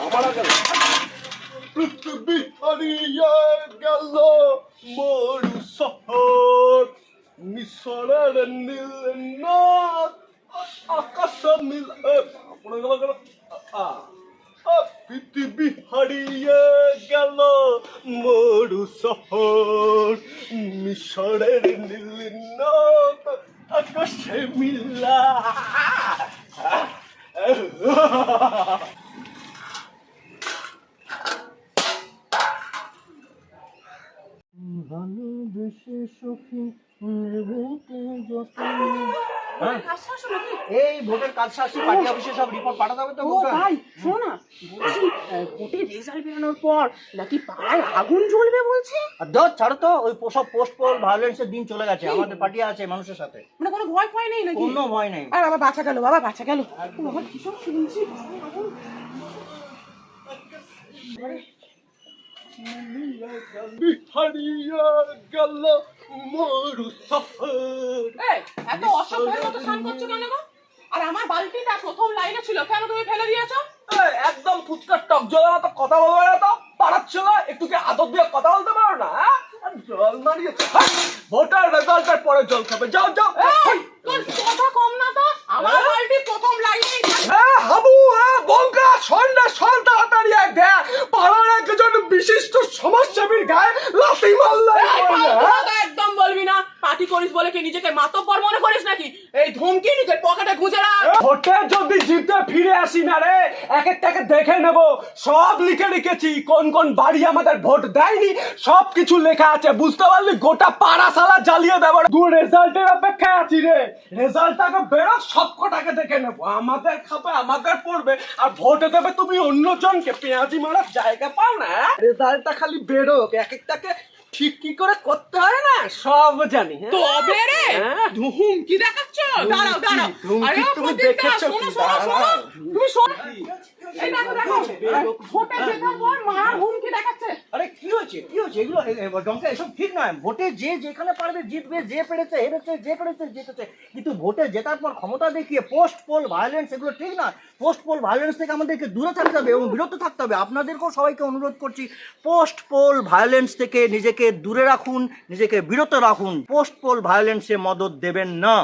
আমার গেল পৃথিবী হারিয়ে গেল মরু শহর মিশরের নীল নদ আকাশ নীল পড়ে গেল গেল পৃথিবী হারিয়ে গেল মরু শহর মিশরের নীল নদ আকাশে মিলা ভালোবেসে সখী এই ভোটের কাজ সারছি, পার্টি অফিসে সব রিপোর্ট পাঠাতে হবে তো। ও ভাই শোনো না, বলছি ভোটের রেজাল্ট বেরোনোর পর নাকি পাড়ায় আগুন জ্বলবে বলছে। আর দাও ছাড়ো তো, ওই সব পোস্ট পোল ভায়োলেন্সের দিন চলে গেছে, আমাদের পার্টি আছে মানুষের সাথে, মানে কোনো ভয় ভয় নেই নাকি? কোনো ভয় নেই। আর বাবা বাঁচা গেল, বাবা বাঁচা গেল। বাবা কিসব শুনছি হারিয়ে গেল মরু শহর। এত অসভ্যের মতো স্নান করছো কেন গো? আর আমার বালতিটা প্রথম লাইনে ছিল, কেন তুমি ফেলে দিয়েছো? একদম ফুচকার টক জলের মতো কথা বলবে না তো, পাড়াচ্ছ না, একটু কি আদর দিয়ে কথা বলতে পারো না? জল মারিয়েছে, ভোটার রেজাল্টের পরে জল খাবে, যাও যাও। তোর কথা কম না তো, আমার বালতি প্রথম লাইনে। হাবু বঙ্কা সন্ধ্যা সল তাড়াতাড়ি দেখ, পাড়ার একজন বিশিষ্ট সমাজসেবীর গায়ে লাথি মারলে। একদম বলবি না, পার্টি করিস বলে কি নিজেকে মাতব্বর মনে করিস নাকি? এই ধমকি নিজের পকেটে গুঁজে রাখ। ভোটে যদি জিতে ফিরে আসি না রে, এক একটাকে দেখে নেব, সব লিখে রেখেছি, কোন কোন বাড়ি আমাদের ভোট দেয়নি সব কিছু লেখা আছে, বুঝতে পারলি? গোটা পাড়া সালা জ্বালিয়ে দেবো। দু রেজাল্টের অপেক্ষায় আছি রে, রেজাল্টটাকে বেরো, সব কটাকে দেখে নেবো, আমাদের খাবে আমাদের পড়বে, আর ভোটে দেবে তুমি অন্যজনকে। পেঁয়াজি মারার জায়গা পাও না, রেজাল্টটা খালি বেরো, এক একটাকে ঠিক কি করে করতে হয় না সব জানি। তবে রে হুমকি দেখাচ্ছ? দাঁড়াও দাঁড়াও, আরে তুমি প্রতিটা দেখেছো শোনো কি? শোনো শোনো, তুমি শোনো, এই দেখো দেখো, ভোটে জেতার পর মার হুমকি দেখাচ্ছে। আরে কি হয়েছে কি হয়েছে এগুলো? ডঙ্কা এসব ঠিক নয়। ভোটে যে যেখানে পারবে জিতবে, যে পেরেছে হেরেছে, যে পেরেছে জিতেছে, কিন্তু ভোটে জেতার পর ক্ষমতা দেখিয়ে পোস্ট পোল ভায়োলেন্স এগুলো ঠিক নয়। পোস্ট পোল ভায়োলেন্স থেকে আমাদেরকে দূরে থাকতে হবে এবং বিরত থাকতে হবে। আপনাদেরকেও সবাইকে অনুরোধ করছি, পোস্ট পোল ভায়োলেন্স থেকে নিজেকে দূরে রাখুন, নিজেকে বিরত রাখুন। পোস্ট পোল ভায়োলেন্সে মদত দেবেন না।